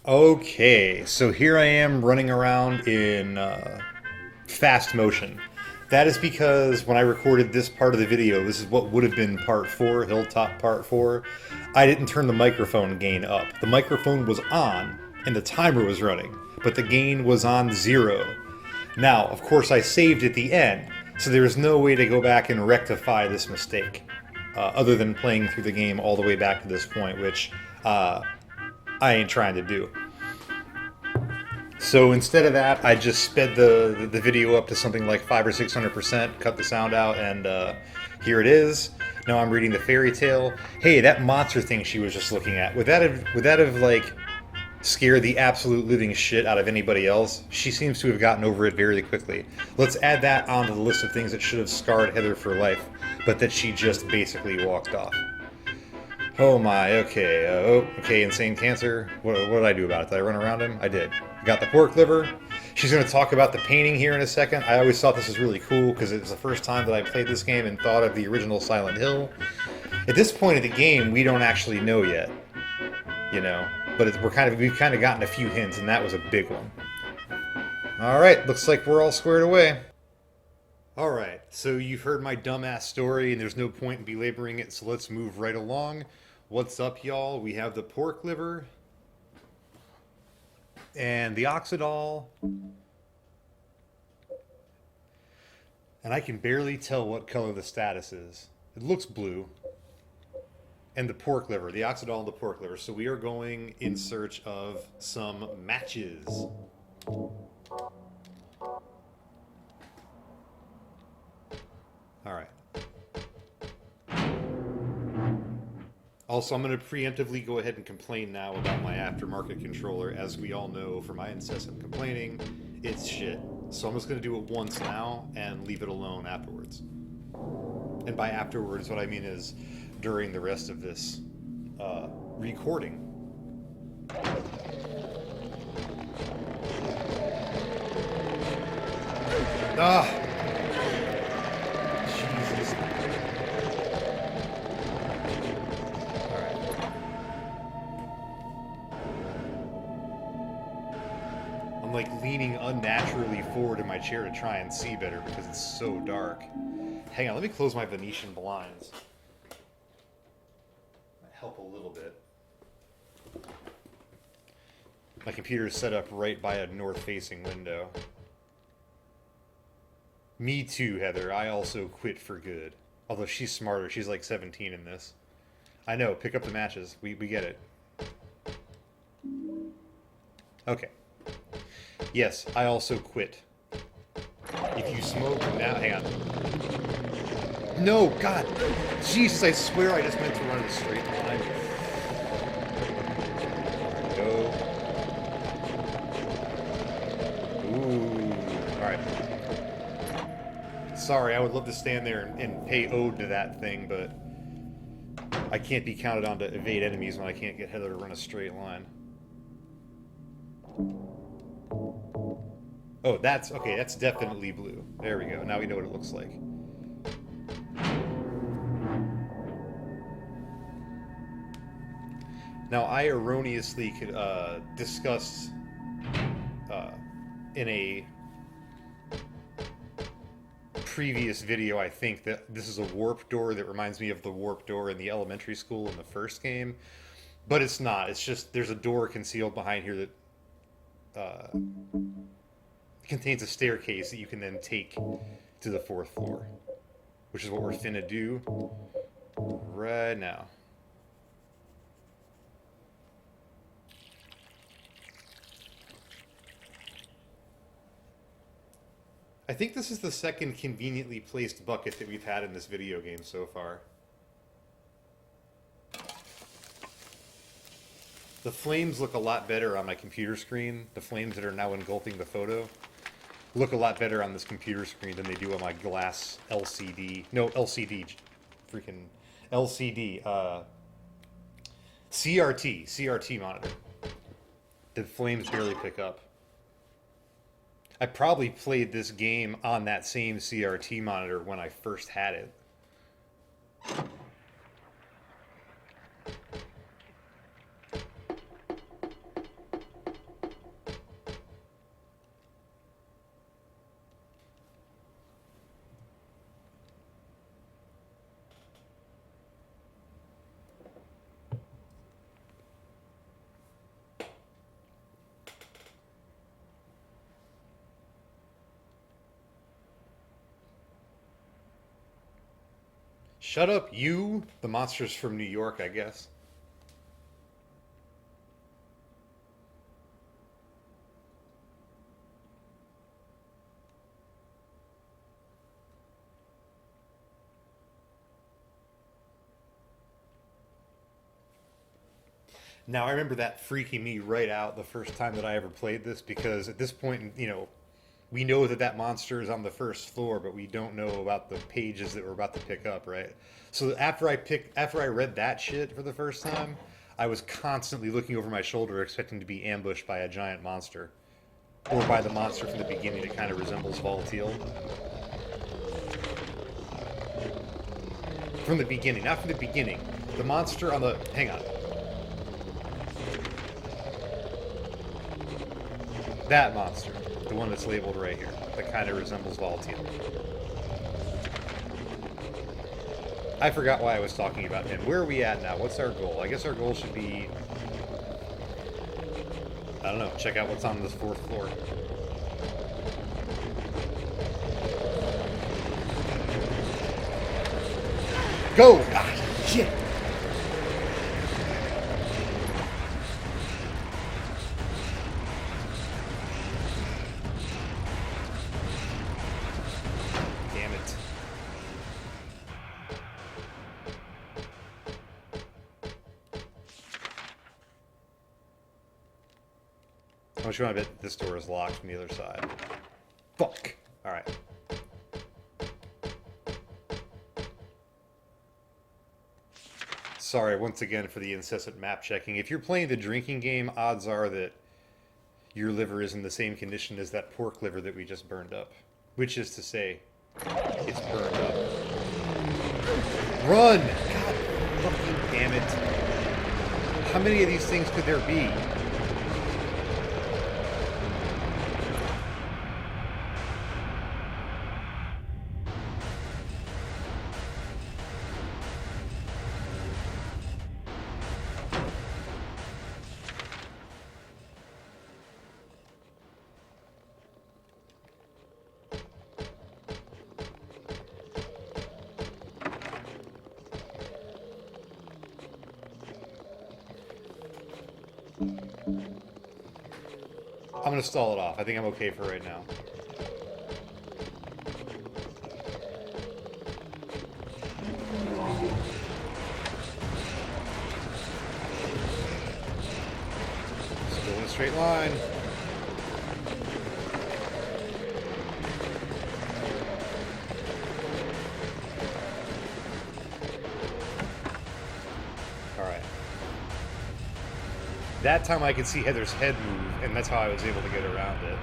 Okay, so here I am running around in fast motion. That is because when I recorded this part of the video, this is what would have been part 4, Hilltop Part 4, I didn't turn the microphone gain up. The microphone was on, and the timer was running, but the gain was on 0. Now, of course, I saved at the end, so there is no way to go back and rectify this mistake, other than playing through the game all the way back to this point, which I ain't trying to do. So instead of that, I just sped the video up to something like 500 or 600%, cut the sound out, and here it is. Now I'm reading the fairy tale. Hey, that monster thing she was just looking at, would that have like scared the absolute living shit out of anybody else? She seems to have gotten over it very quickly. Let's add that onto the list of things that should have scarred Heather for life, but that she just basically walked off. Oh my, okay. Okay, insane cancer. What did I do about it? Did I run around him? I did. Got the pork liver. She's going to talk about the painting here in a second. I always thought this was really cool because it was the first time that I played this game and thought of the original Silent Hill. At this point of the game, we don't actually know yet, you know, but we've kind of gotten a few hints, and that was a big one. All right, looks like we're all squared away. All right, so you've heard my dumbass story, and there's no point in belaboring it, so let's move right along. What's up, y'all? We have the pork liver and the oxidol, and I can barely tell what color the status is. It looks blue. And the pork liver, the oxidol and the pork liver. So we are going in search of some matches. All right. Also, I'm going to preemptively go ahead and complain now about my aftermarket controller. As we all know from my incessant complaining, it's shit. So I'm just going to do it once now and leave it alone afterwards. And by afterwards, what I mean is during the rest of this recording. Ah! Jesus. Alright. I'm like leaning unnaturally forward in my chair to try and see better because it's so dark. Hang on, let me close my Venetian blinds. Might help a little bit. My computer is set up right by a north-facing window. Me too, Heather. I also quit for good. Although she's smarter. She's like 17 in this. I know. Pick up the matches. We get it. Okay. Yes, I also quit. If you smoke now... Hang on. No, God! Jesus, I swear I just meant to run in a straight line. Go. Ooh. Alright. Sorry, I would love to stand there and pay ode to that thing, but I can't be counted on to evade enemies when I can't get Heather to run a straight line. Oh, that's... Okay, that's definitely blue. There we go. Now we know what it looks like. Now, I erroneously discussed in a previous video, I think, that this is a warp door that reminds me of the warp door in the elementary school in the first game. But it's not. It's just there's a door concealed behind here that contains a staircase that you can then take to the 4th floor, which is what we're finna do right now. I think this is the second conveniently placed bucket that we've had in this video game so far. The flames look a lot better on my computer screen. The flames that are now engulfing the photo look a lot better on this computer screen than they do on my glass LCD. No, LCD. Freaking LCD. CRT monitor. The flames barely pick up. I probably played this game on that same CRT monitor when I first had it. Shut up, you! The monster's from New York, I guess. Now, I remember that freaking me right out the first time that I ever played this because at this point, we know that that monster is on the first floor, but we don't know about the pages that we're about to pick up, right? So after I read that shit for the first time, I was constantly looking over my shoulder expecting to be ambushed by a giant monster. Or by the monster from the beginning that kind of resembles Volatile. From the beginning, not from the beginning. The monster on the... Hang on. That monster. The one that's labeled right here. That kind of resembles Volatile. I forgot why I was talking about him. Where are we at now? What's our goal? I guess our goal should be... I don't know. Check out what's on this 4th floor. Go! Ah, shit! Damn it. How much you want to bet this door is locked from the other side? Fuck! Alright. Sorry once again for the incessant map checking. If you're playing the drinking game, odds are that your liver is in the same condition as that pork liver that we just burned up. Which is to say, it's burned up. Run! God fucking damn it. How many of these things could there be? I'm gonna stall it off. I think I'm okay for right now. Still in a straight line. Alright. That time I could see Heather's head move, and that's how I was able to get around it.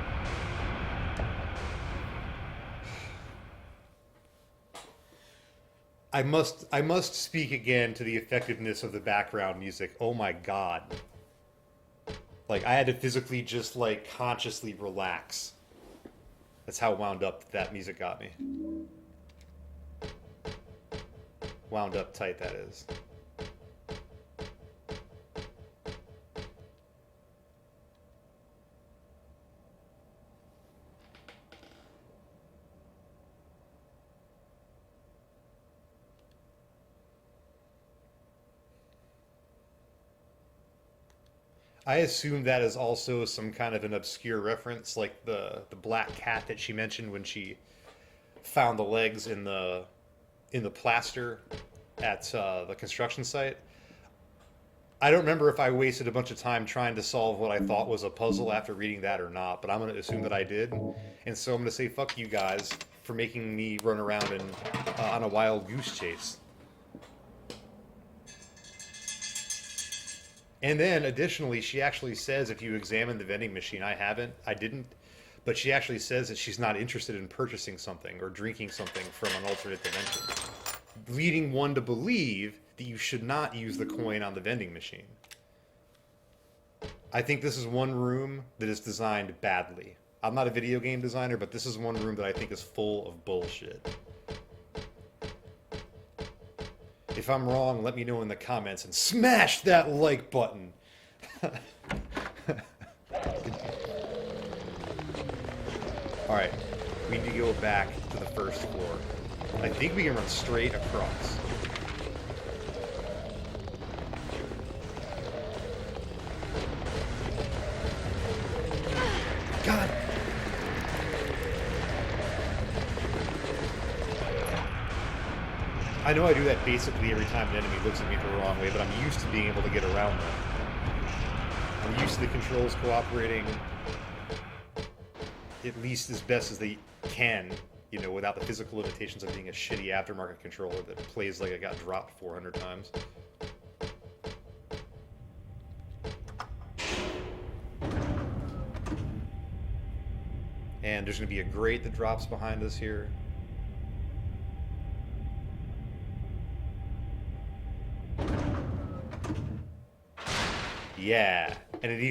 I must speak again to the effectiveness of the background music. Oh my god. Like, I had to physically just, like, consciously relax. That's how wound up that music got me. Wound up tight, that is. I assume that is also some kind of an obscure reference, like the black cat that she mentioned when she found the legs in the plaster at the construction site. I don't remember if I wasted a bunch of time trying to solve what I thought was a puzzle after reading that or not, but I'm going to assume that I did. And so I'm going to say fuck you guys for making me run around on a wild goose chase. And then, additionally, she actually says if you examine the vending machine, I didn't, but she actually says that she's not interested in purchasing something or drinking something from an alternate dimension, leading one to believe that you should not use the coin on the vending machine. I think this is one room that is designed badly. I'm not a video game designer, but this is one room that I think is full of bullshit. If I'm wrong, let me know in the comments and smash that like button. Alright, we need to go back to the first floor. I think we can run straight across. I know I do that basically every time an enemy looks at me the wrong way, but I'm used to being able to get around them. I'm used to the controls cooperating at least as best as they can, you know, without the physical limitations of being a shitty aftermarket controller that plays like it got dropped 400 times. And there's going to be a grate that drops behind us here. Yeah, and it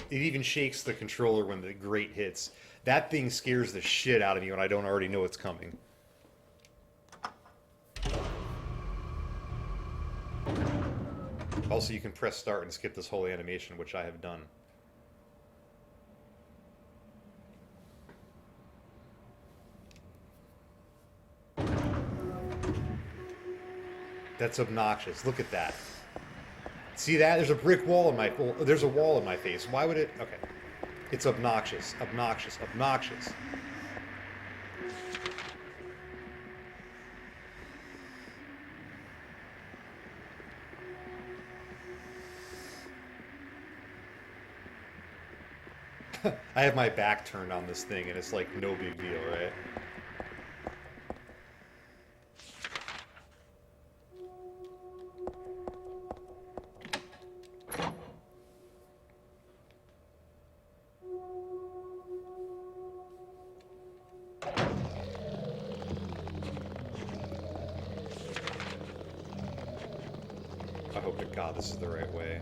even shakes the controller when the grate hits. That thing scares the shit out of me when I don't already know it's coming. Also, you can press start and skip this whole animation, which I have done. That's obnoxious. Look at that. See that? There's a brick wall in my... Well, there's a wall in my face. Why would it... Okay. It's obnoxious. Obnoxious. Obnoxious. I have my back turned on this thing, and it's like no big deal, right? I hope to God this is the right way.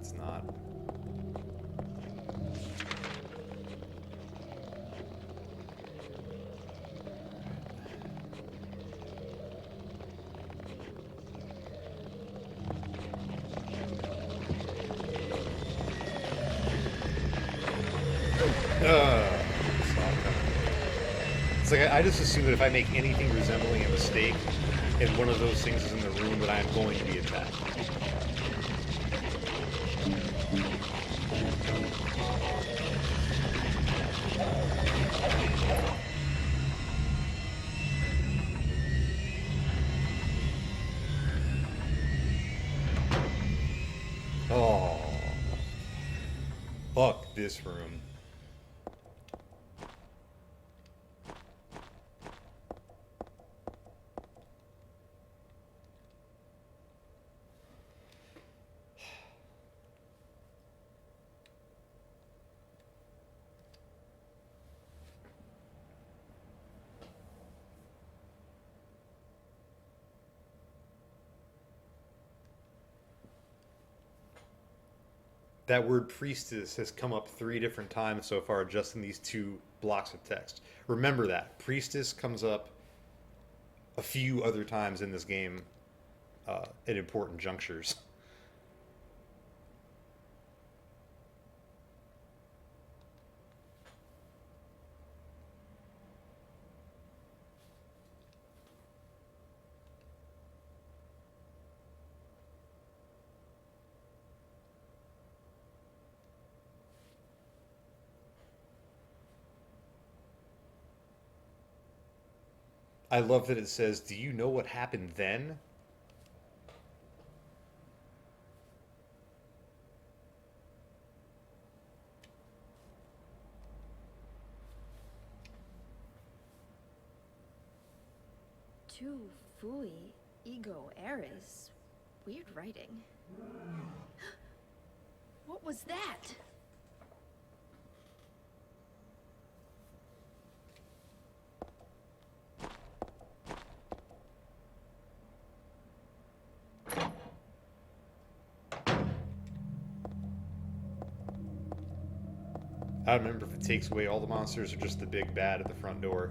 It's not. It's like I just assume that if I make anything resembling a mistake, and one of those things is in the room, that I am going to be attacked. Oh, fuck this room. That word priestess has come up 3 different times so far just in these 2 blocks of text. Remember that. Priestess comes up a few other times in this game at important junctures. I love that it says, "Do you know what happened then?" Tu fui ego eris. Weird writing. What was that? I don't remember if it takes away all the monsters or just the big bad at the front door.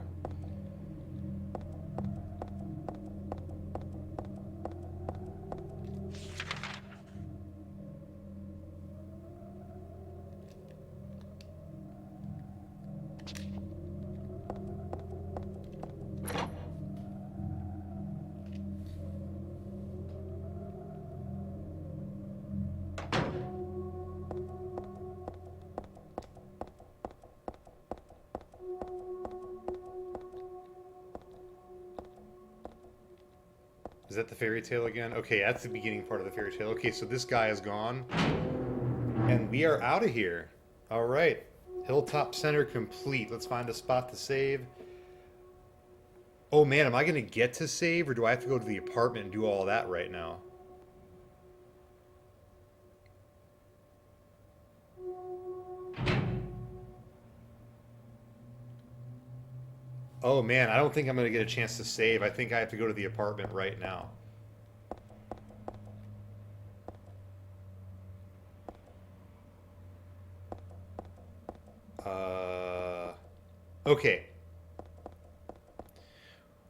that the fairy tale again? Okay, that's the beginning part of the fairy tale. Okay, so this guy is gone. And we are out of here. Alright. Hilltop Center complete. Let's find a spot to save. Oh man, am I going to get to save, or do I have to go to the apartment and do all that right now? Oh man, I don't think I'm going to get a chance to save. I think I have to go to the apartment right now. Okay.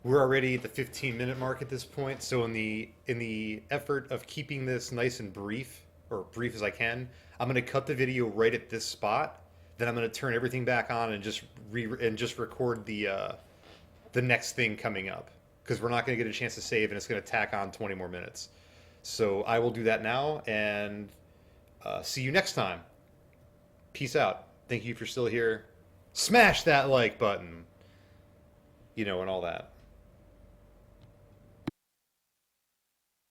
We're already at the 15-minute mark at this point, so in the effort of keeping this nice and brief, or brief as I can, I'm going to cut the video right at this spot. Then I'm going to turn everything back on and just record the next thing coming up, because we're not going to get a chance to save, and it's going to tack on 20 more minutes. So I will do that now, and see you next time. Peace out. Thank you if you're still here. Smash that like button. You know, and all that.